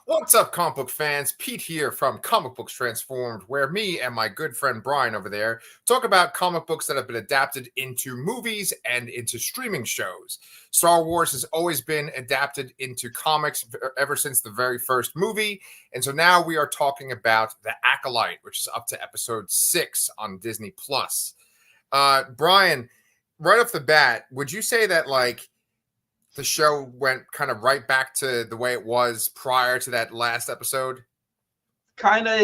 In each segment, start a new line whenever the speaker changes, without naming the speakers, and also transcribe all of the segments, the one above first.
What's up, comic book fans? Pete here from Comic Books Transformed, where me and my good friend Brian over there talk about comic books that have been adapted into movies and into streaming shows. Star Wars has always been adapted into comics ever since the very first movie, and so now we are talking about The Acolyte, which is up to episode 6 on Disney Plus. Brian, right off the bat, would you say that the show went kind of right back to the way it was prior to that last episode?
Kind of.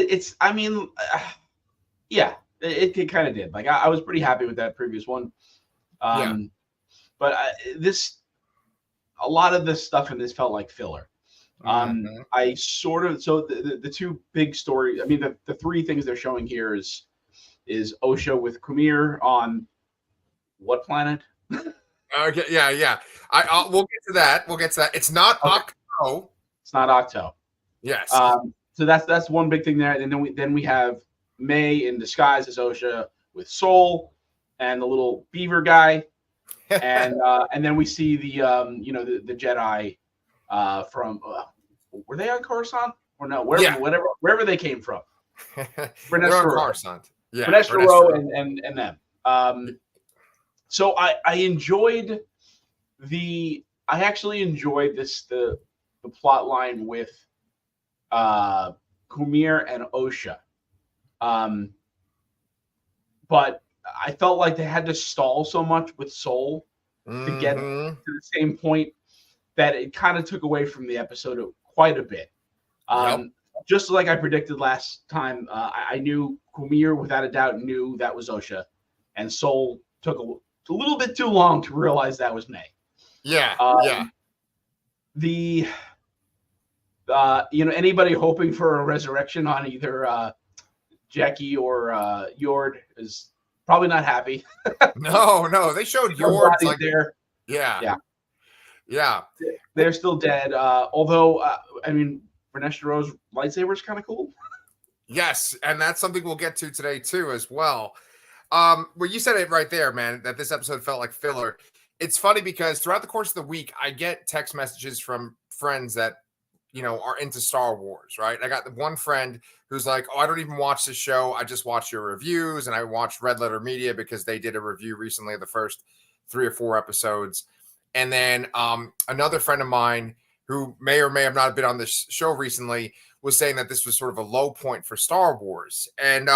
Yeah, it kind of did. I was pretty happy with that previous one. But a lot of this stuff in this felt like filler. I sort of, so the two big stories, the three things they're showing here is Osha with Kumir on what planet?
Okay, yeah. We'll get to that. It's not Octo.
It's not Octo.
Yes.
So that's one big thing there. And then we have May in disguise as Osha with Soul and the little beaver guy, and then we see the Jedi from were they on Coruscant or no? Wherever they came from.
Coruscant. Yeah.
Vanessa Rowe and them. So I actually enjoyed the plot line with Kumir and Osha. But I felt like they had to stall so much with Soul to get to the same point that it kind of took away from the episode quite a bit. Just like I predicted last time, I knew Kumir without a doubt knew that was Osha, and Soul took a little bit too long to realize that was May. Anybody hoping for a resurrection on either Jackie or Yord is probably not happy.
No, they showed Yord
there.
Yeah.
They're still dead. Although, Vanessa Rowe's lightsaber is kind of cool.
Yes, and that's something we'll get to today too, as well. Well, you said it right there, man, that this episode felt like filler. It's funny because throughout the course of the week, I get text messages from friends that, are into Star Wars, right? I got the one friend who's like, oh, I don't even watch this show. I just watch your reviews. And I watched Red Letter Media because they did a review recently of the first 3 or 4 episodes. And then another friend of mine who may or may have not been on this show recently was saying that this was sort of a low point for Star Wars. And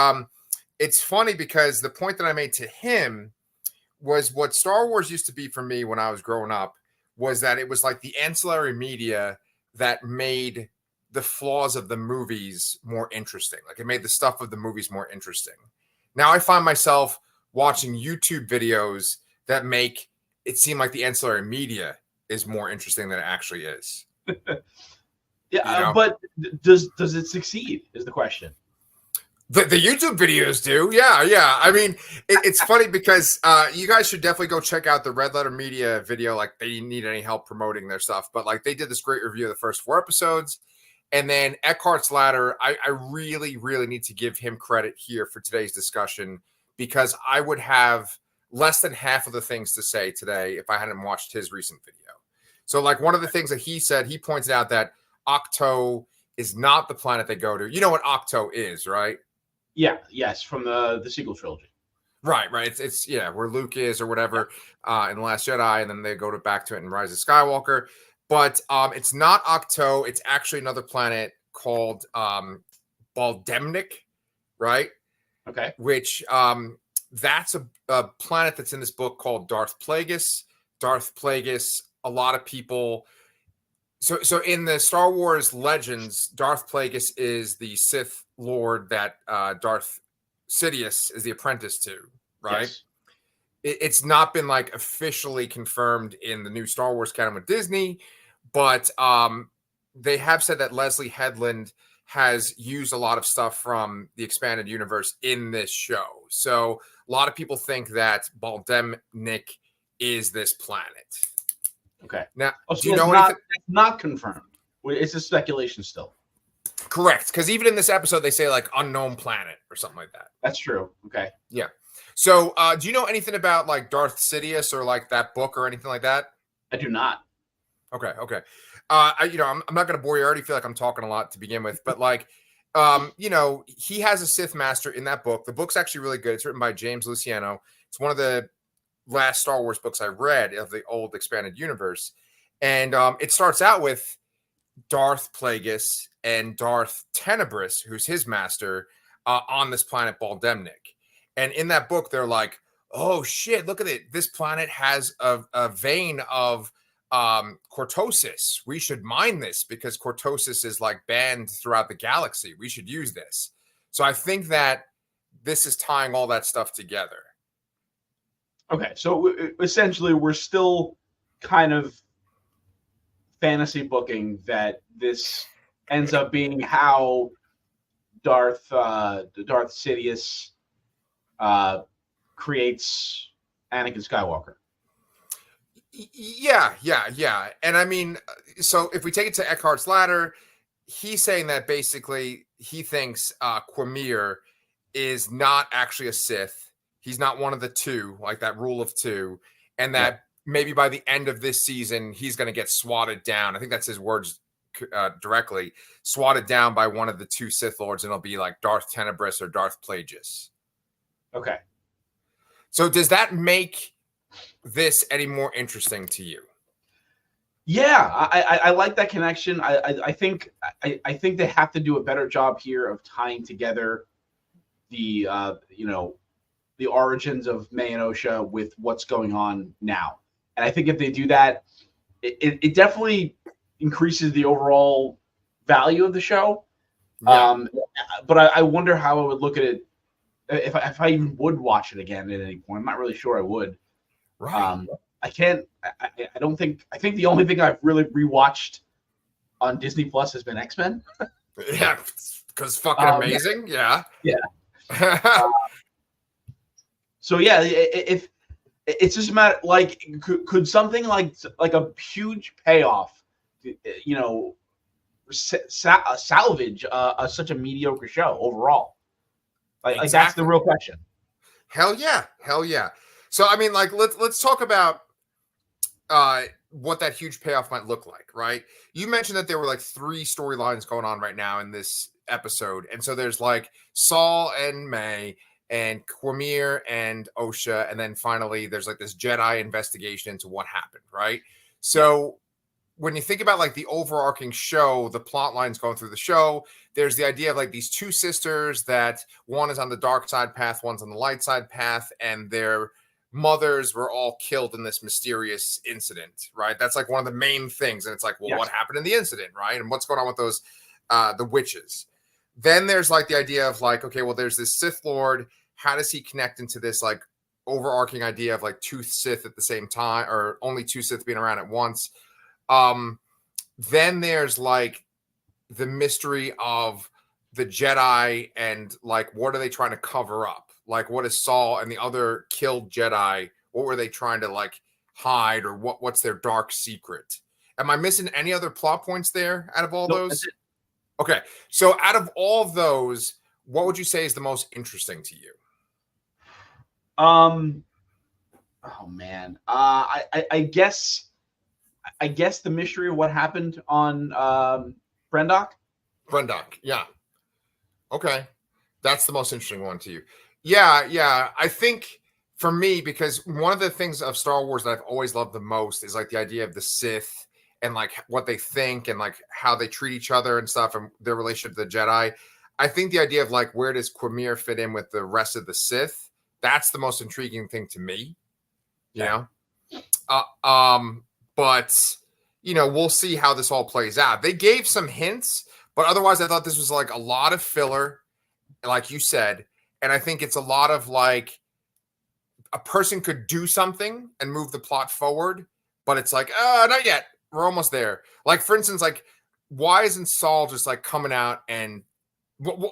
it's funny because the point that I made to him was what Star Wars used to be for me when I was growing up was that it was like the ancillary media that made the flaws of the movies more interesting. Like it made the stuff of the movies more interesting. Now I find myself watching YouTube videos that make it seem like the ancillary media is more interesting than it actually is.
But does it succeed is the question.
The YouTube videos do. Yeah. I mean, it's funny because you guys should definitely go check out the Red Letter Media video. Like they didn't need any help promoting their stuff, but like they did this great review of the first 4 episodes. And then Eckhart's Ladder, I really, really need to give him credit here for today's discussion because I would have less than half of the things to say today if I hadn't watched his recent video. So like one of the things that he said, he pointed out that Octo is not the planet they go to. You know what Octo is, right?
Yes, from the sequel trilogy.
Right. It's where Luke is or whatever in The Last Jedi, and then they go back to it in Rise of Skywalker. But it's not Octo. It's actually another planet called Baldemnik, right?
Okay.
Which that's a planet that's in this book called Darth Plagueis. Darth Plagueis, a lot of people. So in the Star Wars legends, Darth Plagueis is the Sith Lord that Darth Sidious is the apprentice to, right?
Yes.
It's not been like officially confirmed in the new Star Wars canon with Disney, but they have said that Leslie Headland has used a lot of stuff from the expanded universe in this show. So a lot of people think that Baldemnik is this planet.
Okay.
Now,
do you know anything? It's not confirmed. It's a speculation still.
Correct. Because even in this episode, they say like unknown planet or something like that.
That's true. Okay.
Yeah. So do you know anything about like Darth Sidious or like that book or anything like that?
I do not.
Okay. Okay. I'm not going to bore you. I already feel like I'm talking a lot to begin with, but like, he has a Sith master in that book. The book's actually really good. It's written by James Luciano. It's one of the last Star Wars books I read of the old expanded universe. And it starts out with Darth Plagueis and Darth Tenebris, who's his master, on this planet Baldemnik. And in that book, they're like, oh shit, look at it. This planet has a vein of cortosis. We should mine this because cortosis is like banned throughout the galaxy. We should use this. So I think that this is tying all that stuff together.
Okay, so essentially we're still kind of fantasy booking that this ends up being how Darth Sidious creates Anakin Skywalker.
Yeah. And I mean, so if we take it to Eckhart's Ladder, he's saying that basically he thinks Quamir is not actually a Sith. He's not one of the two, like that rule of two, and that maybe by the end of this season, he's going to get swatted down. I think that's his words directly, swatted down by one of the two Sith Lords, and it'll be like Darth Tenebris or Darth Plagueis.
Okay.
So does that make this any more interesting to you?
Yeah, I like that connection. I think they have to do a better job here of tying together the the origins of May and Osha with what's going on now. And I think if they do that, it definitely increases the overall value of the show. Yeah. But I wonder how I would look at it if I even would watch it again at any point. I'm not really sure I would.
Right.
I can't. I don't think. I think the only thing I've really rewatched on Disney Plus has been X-Men.
Yeah, because fucking amazing. Yeah.
So yeah, if it's just a matter like could something like a huge payoff, salvage such a mediocre show overall? Like that's the real question.
Hell yeah. So I mean, like let's talk about what that huge payoff might look like, right? You mentioned that there were like 3 storylines going on right now in this episode, and so there's like Saul and May and Quamir and Osha, and then finally there's like this Jedi investigation into what happened, right? So when you think about like the overarching show, the plot lines going through the show, there's the idea of like these 2 sisters that one is on the dark side path, one's on the light side path, and their mothers were all killed in this mysterious incident, right? That's like one of the main things. And it's like, well, what happened in the incident, right? And what's going on with those, the witches? Then there's like the idea of like, okay, well, there's this Sith Lord. How does he connect into this like overarching idea of like 2 Sith at the same time, or only 2 Sith being around at once? Then there's like the mystery of the Jedi and like, what are they trying to cover up? Like, what is Saul and the other killed Jedi? What were they trying to like hide, or what's their dark secret? Am I missing any other plot points there out of all those? Okay. So out of all of those, what would you say is the most interesting to you?
Oh man. I guess the mystery of what happened on Brendok.
Yeah. Okay. That's the most interesting one to you. Yeah. I think for me, because one of the things of Star Wars that I've always loved the most is like the idea of the Sith and like what they think and like how they treat each other and stuff and their relationship to the Jedi. I think the idea of like, where does Quamir fit in with the rest of the Sith? That's the most intriguing thing to me, you know? But we'll see how this all plays out. They gave some hints, but otherwise I thought this was like a lot of filler, like you said. And I think it's a lot of like a person could do something and move the plot forward, but it's like, not yet. We're almost there. Like, for instance, like, why isn't Saul just like coming out and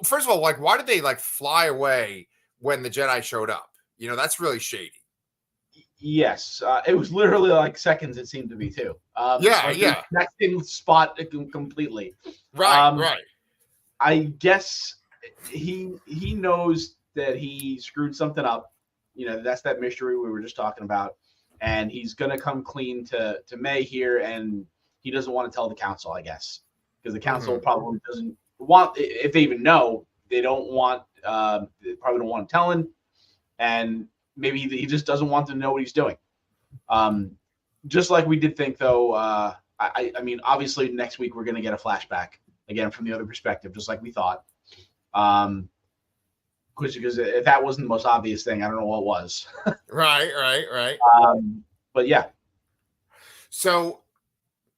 first of all, like, why did they like fly away when the Jedi showed up? That's really shady.
Yes, it was literally like seconds. It seemed to be too.
Yeah.
That same spot completely.
Right.
I guess he knows that he screwed something up. That's that mystery we were just talking about, and he's gonna come clean to May here and he doesn't want to tell the council, I guess, because the council probably doesn't want, if they even know, they don't want, they probably don't want to tell him, and maybe he just doesn't want to know what he's doing. Just like we did think, though. I mean, obviously next week we're going to get a flashback again from the other perspective, just like we thought. Because if that wasn't the most obvious thing, I don't know what was.
Right.
But yeah.
So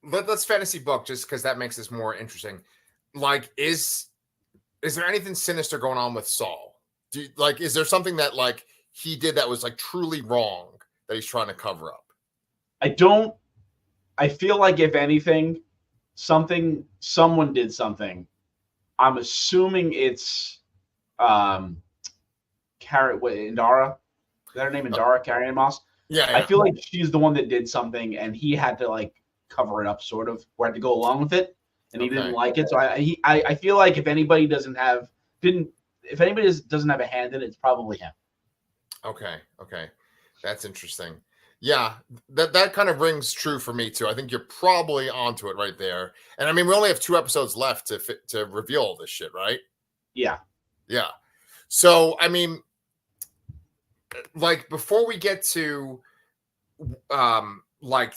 let's fantasy book, just because that makes this more interesting. Like, is there anything sinister going on with Saul? Is there something that like he did that was like truly wrong that he's trying to cover up?
I feel like if anything, someone did something. I'm assuming it's Indara. Is that her name? Indara, Carrie Ann Moss?
Yeah.
I feel like she's the one that did something, and he had to like cover it up, sort of, or had to go along with it, and he didn't like it. So I feel like if anybody doesn't have a hand in it, it's probably him.
Okay, that's interesting. Yeah, that kind of rings true for me too. I think you're probably onto it right there. And I mean, we only have 2 episodes left to reveal all this shit, right?
Yeah.
So I mean, like before we get to like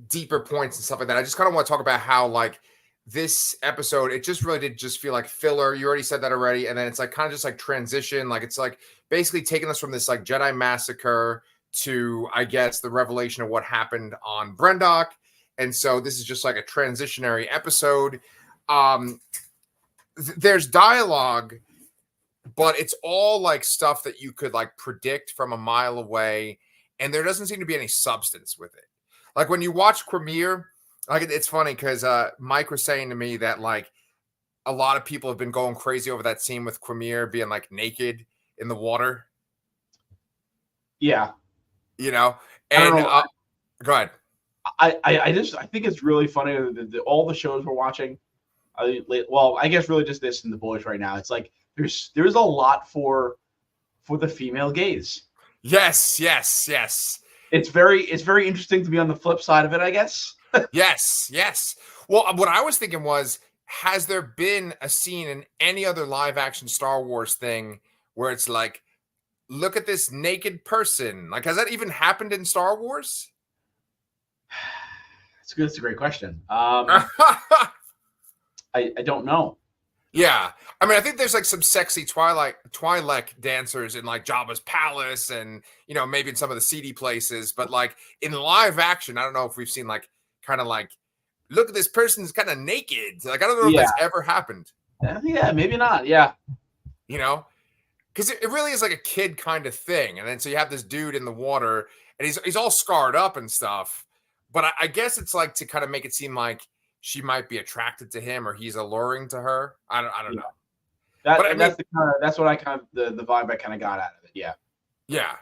deeper points and stuff like that, I just kind of want to talk about how like this episode, it just really did just feel like filler. You already said that already, and then it's like kind of just like transition, like it's like basically taking us from this like Jedi massacre to, I guess, the revelation of what happened on Brendok. And so this is just like a transitionary episode. There's dialogue, but it's all like stuff that you could like predict from a mile away, and there doesn't seem to be any substance with it. Like when you watch Premiere, like it's funny because Mike was saying to me that like a lot of people have been going crazy over that scene with Premiere being like naked in the water.
Yeah.
You know,
and
go ahead.
I think it's really funny that all the shows we're watching. I guess really just this and The Boys right now. It's like there's a lot for the female gaze.
Yes.
It's very interesting to be on the flip side of it, I guess.
Yes. Well, what I was thinking was, has there been a scene in any other live action Star Wars thing where it's like, look at this naked person? Like, has that even happened in Star Wars?
That's a great question. I don't know.
Yeah. I mean, I think there's like some sexy Twi'lek dancers in like Jabba's palace and, you know, maybe in some of the seedy places. But like in live action, I don't know if we've seen like kind of like, look at this person's kind of naked. Like, I don't know if that's ever happened.
Yeah, maybe not. Yeah.
You know? Because it really is like a kid kind of thing. And then so you have this dude in the water and he's all scarred up and stuff. But I guess it's like to kind of make it seem like she might be attracted to him or he's alluring to her. I don't know.
That's what I kind of the vibe I kind of got out of it. Yeah.
Yeah.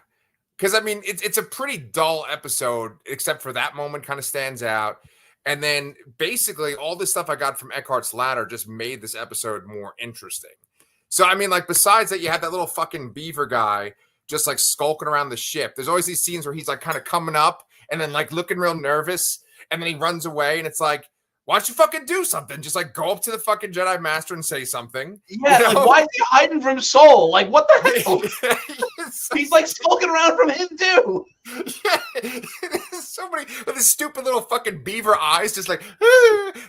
Because I mean, it's a pretty dull episode, except for that moment kind of stands out. And then basically all the stuff I got from Eckhart's Ladder just made this episode more interesting. So, I mean, like, besides that, you had that little fucking beaver guy just, like, skulking around the ship. There's always these scenes where he's, like, kind of coming up and then, like, looking real nervous. And then he runs away. And it's like, why don't you fucking do something? Just, like, go up to the fucking Jedi Master and say something.
Yeah,
you know?
like, why is he hiding from Soul? Like, what the hell? He's, like, skulking around from him, too.
Yeah. So many with his stupid little fucking beaver eyes, just like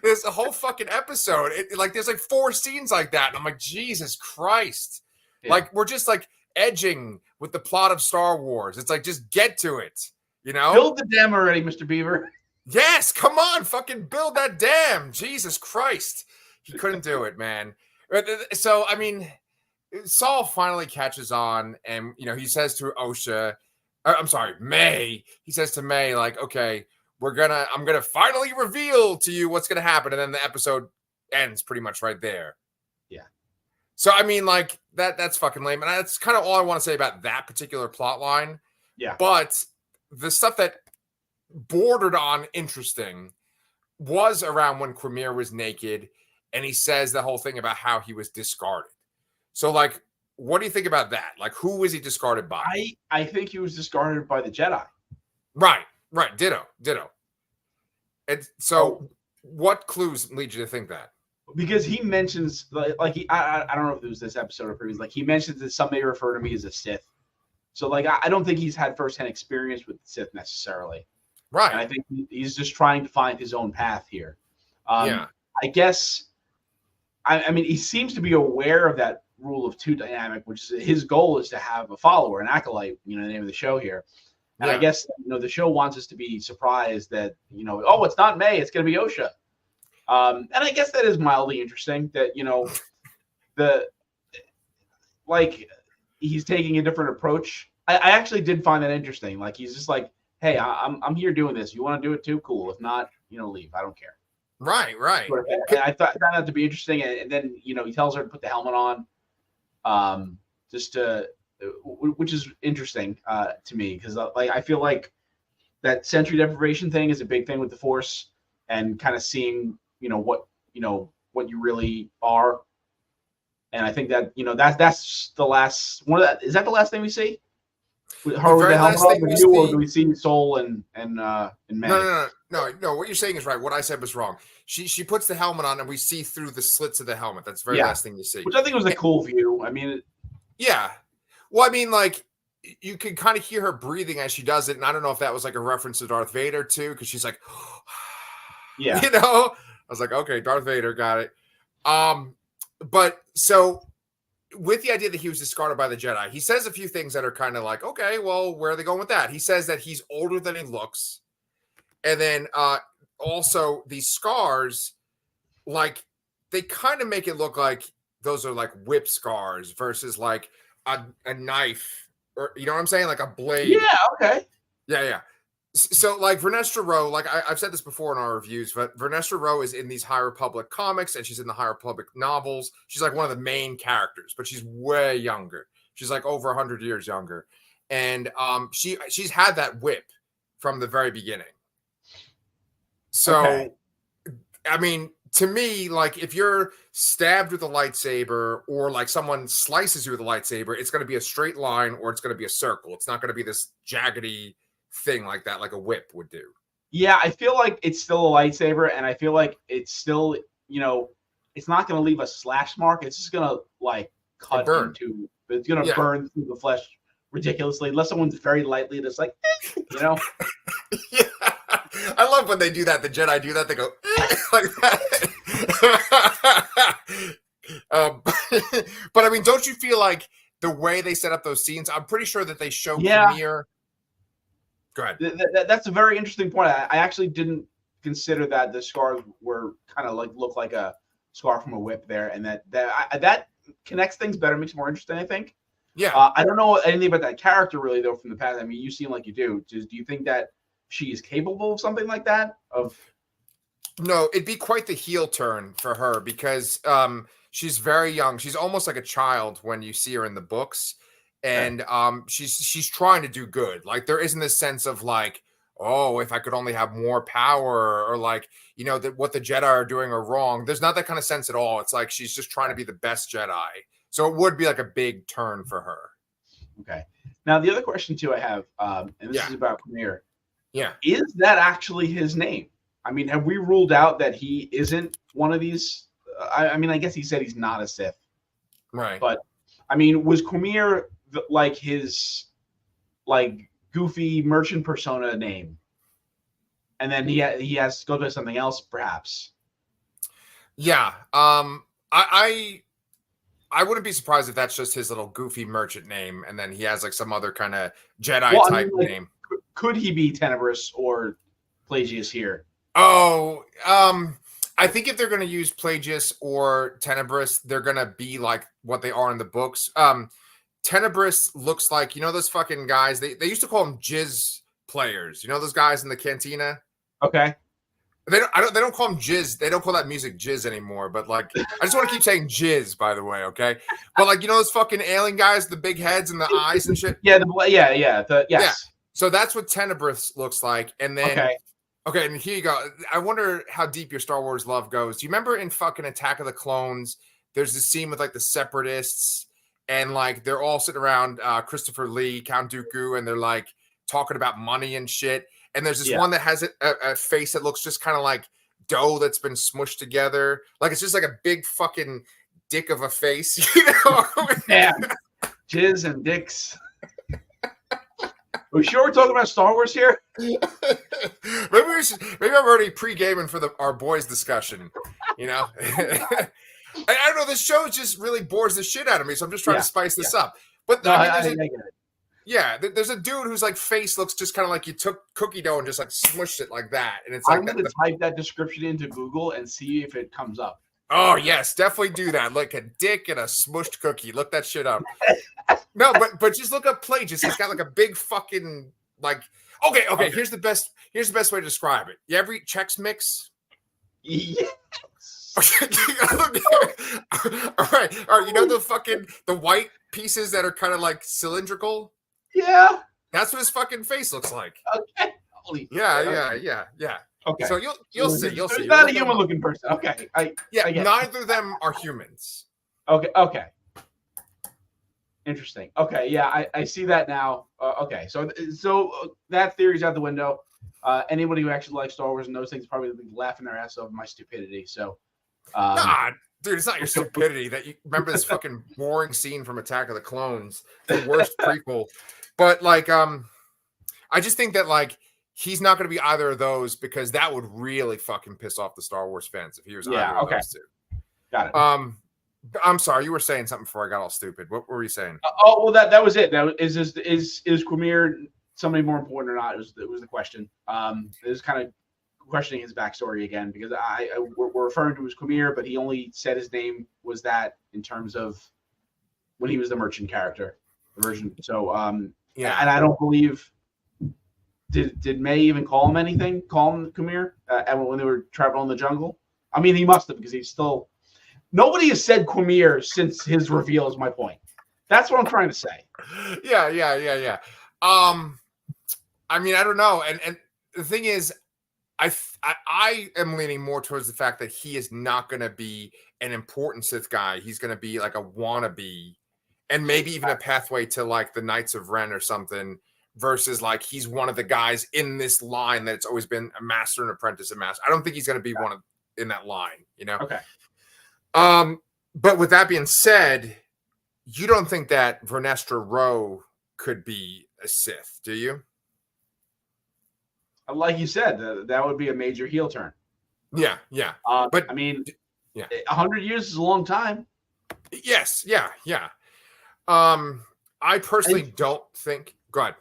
there's a whole fucking episode. Like there's like 4 scenes like that, and I'm like, Jesus Christ! Yeah. Like we're just like edging with the plot of Star Wars. It's like just get to it, you know?
Build the dam already, Mr. Beaver.
Yes, come on, fucking build that dam. Jesus Christ, he couldn't do it, man. So I mean, Saul finally catches on, and you know he says to May. He says to May, like, okay, I'm gonna finally reveal to you what's gonna happen. And then the episode ends pretty much right there.
Yeah.
So I mean, like, that's fucking lame. And that's kind of all I want to say about that particular plot line.
Yeah.
But the stuff that bordered on interesting was around when Quimir was naked, and he says the whole thing about how he was discarded. So, like, what do you think about that? Like, who was he discarded by?
I think he was discarded by the Jedi.
Right. Ditto. And so, what clues lead you to think that?
Because he mentions I don't know if it was this episode or previous. Like he mentions that some may refer to me as a Sith. So like I don't think he's had firsthand experience with the Sith necessarily.
Right.
And I think he's just trying to find his own path here.
Yeah.
I guess. I mean, he seems to be aware of that rule of two dynamic, which is his goal is to have a follower, an acolyte. You know, the name of the show here. And I guess the show wants us to be surprised that oh, it's not May, it's going to be Osha. And I guess that is mildly interesting that he's taking a different approach. I actually did find that interesting. Like he's just like, hey, I'm here doing this. You want to do it too? Cool. If not, leave. I don't care.
Right.
I found that to be interesting, and then he tells her to put the helmet on, which is interesting to me because I feel like that sensory deprivation thing is a big thing with the Force, and kind of seeing what you really are, and I think that that's the last one of that. Is that the last thing we see? Her with the helmet on, or do we see Soul and May?
No. What you're saying is right. What I said was wrong. She puts the helmet on, and we see through the slits of the helmet. That's the very last thing you see.
Which I think was a cool view. I mean,
yeah. Well, I mean, like you can kind of hear her breathing as she does it, and I don't know if that was like a reference to Darth Vader too, because she's like,
yeah,
I was like, okay, Darth Vader, got it. But so with the idea that he was discarded by the Jedi, he says a few things that are kind of like, okay, well, where are they going with that? He says that he's older than he looks. And then also these scars, like they kind of make it look like those are like whip scars versus like a knife, or you know what I'm saying? Like a blade.
Yeah, okay.
Yeah. So like Vernestra Rowe, like I've said this before in our reviews, but Vernestra Rowe is in these High Republic comics and she's in the High Republic novels. She's like one of the main characters, but she's way younger. She's like over 100 years younger. And she's had that whip from the very beginning. So, I mean, to me, like if you're stabbed with a lightsaber or like someone slices you with a lightsaber, it's going to be a straight line or it's going to be a circle. It's not going to be this jaggedy thing like that, like a whip would do.
Yeah, I feel like it's still a lightsaber, and I feel like it's still, it's not going to leave a slash mark. It's just going to like cut into. It's going to burn through the flesh ridiculously, unless someone's very lightly just like,
Yeah. I love when they do that. The Jedi do that. They go like that. But I mean, don't you feel like the way they set up those scenes? I'm pretty sure that they show Premiere. Go ahead.
That's a very interesting point. I actually didn't consider that the scars were kind of like look like a scar from a whip there, and that connects things better, makes it more interesting, I think.
Yeah.
I don't know anything about that character really though from the past. I mean, you seem like you do. Do you think that she is capable of something like that?
No, it'd be quite the heel turn for her because she's very young. She's almost like a child when you see her in the books. And she's trying to do good. Like there isn't this sense of like, oh, if I could only have more power, or like, that what the Jedi are doing are wrong. There's not that kind of sense at all. It's like she's just trying to be the best Jedi. So it would be like a big turn for her.
Okay. Now the other question too I have, and this is about Premiere.
Yeah.
Is that actually his name? I mean, have we ruled out that he isn't one of these? I mean, I guess he said he's not a Sith.
Right.
But I mean, was Cormier like his like goofy merchant persona name, and then he has to go to something else perhaps?
Yeah. I wouldn't be surprised if that's just his little goofy merchant name, and then he has like some other kind of Jedi type name.
Could he be Tenebris or Plagius here?
Oh, I think if they're going to use Plagius or Tenebris, they're going to be like what they are in the books. Tenebris looks like, those fucking guys. They used to call them jizz players. Those guys in the cantina.
Okay.
They don't call them jizz. They don't call that music jizz anymore. But like, I just want to keep saying jizz, by the way. Okay. But like, those fucking alien guys, the big heads and the eyes and shit.
Yeah. Yes.
Yeah. So that's what Tenebris looks like. And then, okay, and here you go. I wonder how deep your Star Wars love goes. Do you remember in fucking Attack of the Clones, there's this scene with like the Separatists and like they're all sitting around Christopher Lee, Count Dooku, and they're like talking about money and shit. and there's this one that has a face that looks just kind of like dough that's been smushed together. Like it's just like a big fucking dick of a face, you know?
Damn. Jizz and dicks. Are we sure we're talking about Star Wars here?
maybe I'm already pre-gaming for our boys discussion, you know? I don't know, this show just really bores the shit out of me, so I'm just trying to spice this up. But
no,
I get it. Yeah, there's a dude whose like face looks just kind of like you took cookie dough and just like smushed it like that, and it's like
I'm gonna type that description into Google and see if it comes up.
Oh yes, definitely do that. Like a dick and a smushed cookie. Look that shit up. No, but just look up Plagueis. He's got like a big fucking like. Okay. Here's the best way to describe it. You ever eat Chex Mix?
Yes.
All right. You know the white pieces that are kind of like cylindrical?
Yeah.
That's what his fucking face looks like.
Okay. Holy
Yeah.
Okay.
So you'll see.
There's not a human looking person. Okay.
Neither of them are humans.
Okay. Interesting. Okay. Yeah, I see that now. Okay. So that theory's out the window. Anybody who actually likes Star Wars and knows things probably laughing their ass off my stupidity. So.
Nah, dude, it's not your stupidity that you remember this fucking boring scene from Attack of the Clones, the worst prequel. But like, I just think that like he's not going to be either of those because that would really fucking piss off the Star Wars fans if he was either of those two.
Got it.
I'm sorry, you were saying something before I got all stupid. What were you saying?
That was it. That is Quimir somebody more important or not? It was the question. It was kind of questioning his backstory again because we're referring to him as Quimir, but he only said his name was that in terms of when he was the merchant character, the version. So and I don't believe did May even call him Quimir when they were traveling in the jungle. I mean, he must have because he's still. Nobody has said Quimir since his reveal. Is my point. That's what I'm trying to say.
Yeah. I mean, I don't know, and the thing is. I am leaning more towards the fact that he is not going to be an important Sith guy. He's going to be like a wannabe and maybe even a pathway to like the Knights of Ren or something versus like he's one of the guys in this line that's always been a master and apprentice and master. I don't think he's going to be one in that line, you know?
Okay.
But with that being said, you don't think that Vernestra Rwoh could be a Sith, do you?
Like you said, that would be a major heel turn.
Yeah.
But I mean, 100 years is a long time.
Yes, yeah. I personally don't think. Go ahead.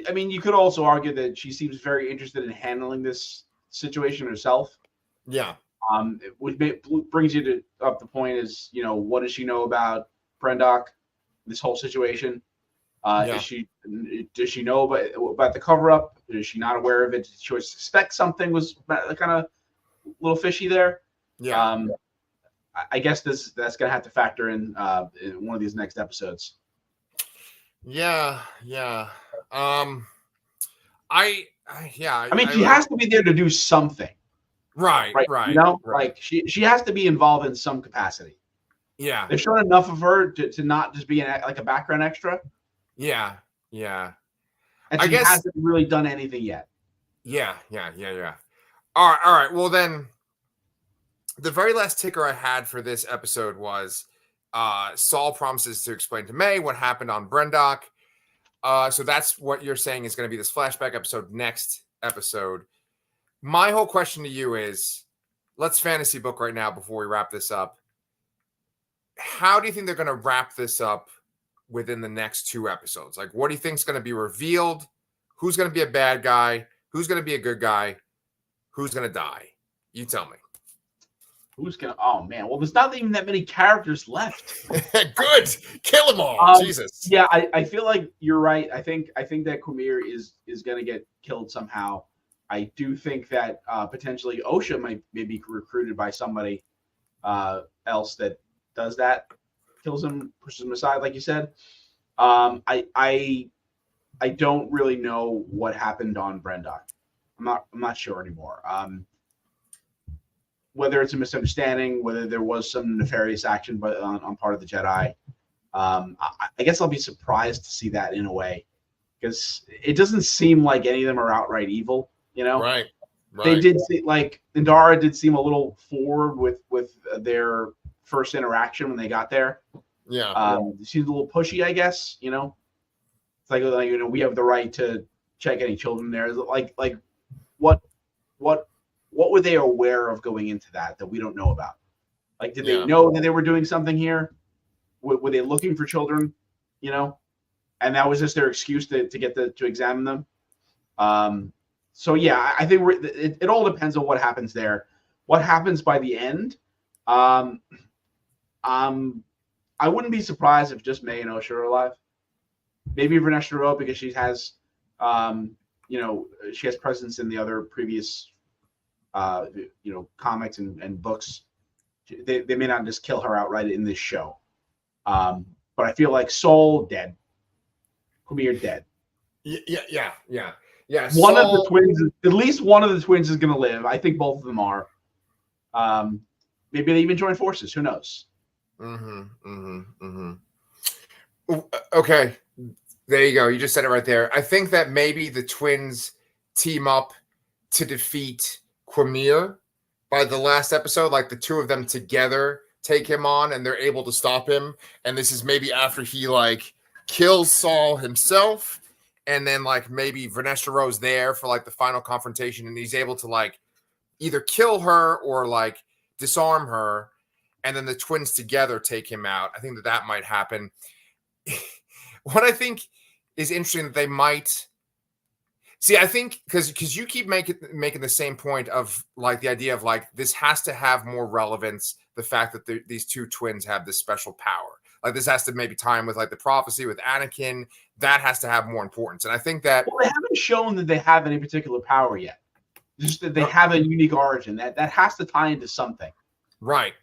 I mean, you could also argue that she seems very interested in handling this situation herself.
Yeah.
Which brings you up the point is, what does she know about Brendock, this whole situation? Does she know about the cover up? Is she not aware of it? Did she suspect something was kind of a little fishy there?
Yeah.
I guess that's gonna have to factor in one of these next episodes.
Yeah. I
mean, she has to be there to do something.
Right.
Like she has to be involved in some capacity.
Yeah.
They've shown enough of her to not just be like a background extra.
Yeah.
And she hasn't really done anything yet.
Yeah. All right. Well, then the very last ticker I had for this episode was Saul promises to explain to May what happened on Brendock. So that's what you're saying is going to be this flashback episode next episode. My whole question to you is, let's fantasy book right now before we wrap this up. How do you think they're going to wrap this up within the next 2 episodes? Like, what do you think is going to be revealed? Who's going to be a bad guy? Who's going to be a good guy? Who's going to die? You tell me.
Oh man, well, there's not even that many characters left.
Good. Kill them all. Jesus.
Yeah, I feel like you're right. I think that Quimir is going to get killed somehow. I do think that potentially Osha might be recruited by somebody else that does that. Kills him, pushes him aside, like you said. I don't really know what happened on Brendock. I'm not sure anymore. Whether it's a misunderstanding, whether there was some nefarious action on part of the Jedi, I guess I'll be surprised to see that in a way, because it doesn't seem like any of them are outright evil. You know,
Right.
they did see, like, Indara did seem a little forward with their first interaction when they got there.
Yeah.
She's a little pushy, I guess. You know, it's like we have the right to check any children there. Like what were they aware of going into that we don't know about? Like, did they know that they were doing something here? Were they looking for children? You know, and that was just their excuse to get to examine them. So yeah, I think it all depends on what happens there. What happens by the end? I wouldn't be surprised if just May and Osha are alive. Maybe Vanessa Rowe, because she has, she has presence in the other previous, comics and books. They may not just kill her outright in this show. But I feel like Soul dead. Quamir dead.
Yeah.
One of the twins, at least one of the twins, is going to live. I think both of them are. Maybe they even join forces. Who knows?
Okay, there you go. You just said it right there. I think that maybe the twins team up to defeat Quamir by the last episode. Like the two of them together take him on, and they're able to stop him. And this is maybe after he like kills Saul himself. And then, like, maybe Vanessa Rowe's there for, like, the final confrontation, and he's able to, like, either kill her or, like, disarm her, and then the twins together take him out. I think that might happen. What I think is interesting that they might... See, I think, because you keep making the same point of, like, the idea of, like, this has to have more relevance, the fact that these two twins have this special power. Like, this has to maybe tie in with, like, the prophecy with Anakin. That has to have more importance. And I think that...
Well, they haven't shown that they have any particular power yet. Just that they have a unique origin. That has to tie into something.
Right.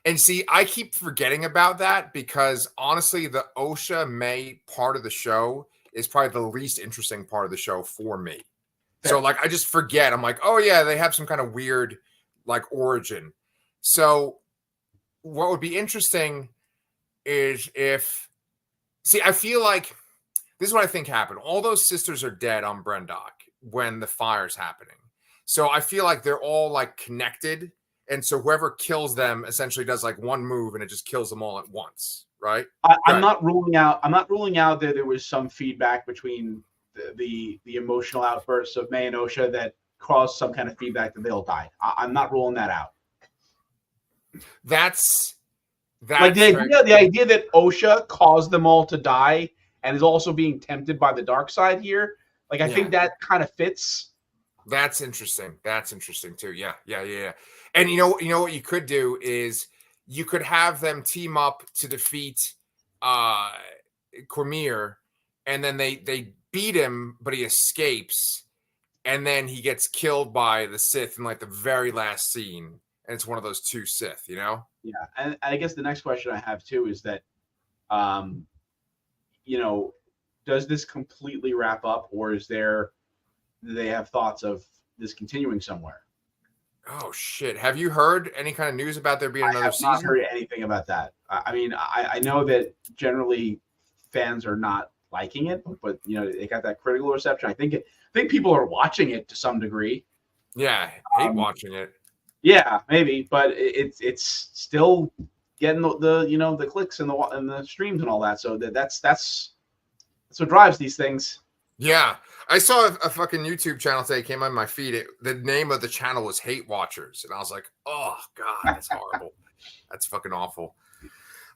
And see, I keep forgetting about that because, honestly, the Osha May part of the show is probably the least interesting part of the show for me. Fair. So, like, I just forget. I'm like, oh, yeah, they have some kind of weird, like, origin. So, what would be interesting... is if, see, I feel like this is what I think happened. All those sisters are dead on Brendok when the fire's happening. So I feel like they're all like connected. And so whoever kills them essentially does like one move and it just kills them all at once. Right.
I'm not ruling out that there was some feedback between the emotional outbursts of May and Osha that caused some kind of feedback that they'll die. I'm not ruling that out.
That's
like the idea that Osha caused them all to die and is also being tempted by the dark side here. Like, I think that kind of fits.
That's interesting. That's interesting too. Yeah. And you know what you could do is you could have them team up to defeat Quamir, and then they beat him, but he escapes, and then he gets killed by the Sith in like the very last scene. And it's one of those two Sith, you know?
Yeah. And I guess the next question I have too is that, does this completely wrap up, or do they have thoughts of this continuing somewhere?
Oh shit. Have you heard any kind of news about there being another season? I have
not heard anything about that. I mean, I know that generally fans are not liking it, but they got that critical reception. I think people are watching it to some degree.
Yeah. Hate watching it.
Yeah, maybe, but it's still getting the clicks and the streams and all that. So that's what drives these things.
Yeah, I saw a fucking YouTube channel today came on my feed. The name of the channel was Hate Watchers, and I was like, oh god, that's horrible. That's fucking awful.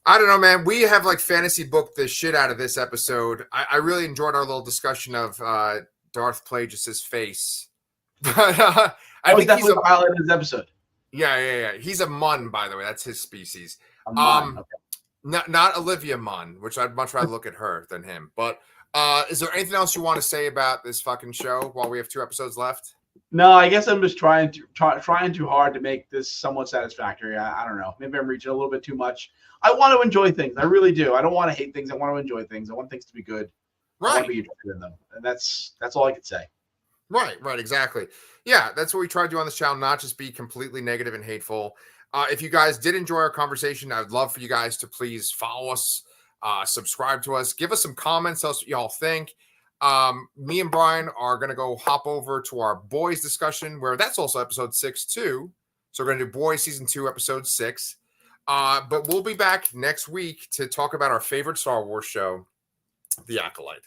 I don't know, man. We have like fantasy booked the shit out of this episode. I really enjoyed our little discussion of Darth Plagueis's face. But I think he's a
highlight of this episode.
Yeah. He's a Mun, by the way. That's his species.
A Mun. Okay.
Not Olivia Munn, which I'd much rather look at her than him. But is there anything else you want to say about this fucking show while we have 2 episodes left?
No, I guess I'm just trying too hard to make this somewhat satisfactory. I don't know. Maybe I'm reaching a little bit too much. I want to enjoy things. I really do. I don't want to hate things. I want to enjoy things. I want things to be good.
Right.
I want to be interested in them. And that's all I could say.
Right, exactly. Yeah, that's what we try to do on this channel, not just be completely negative and hateful. If you guys did enjoy our conversation, I'd love for you guys to please follow us, subscribe to us, give us some comments, tell us what y'all think. Me and Brian are going to go hop over to our boys discussion, where that's also episode 6 too. So we're going to do boys season 2, episode 6. But we'll be back next week to talk about our favorite Star Wars show, The Acolyte.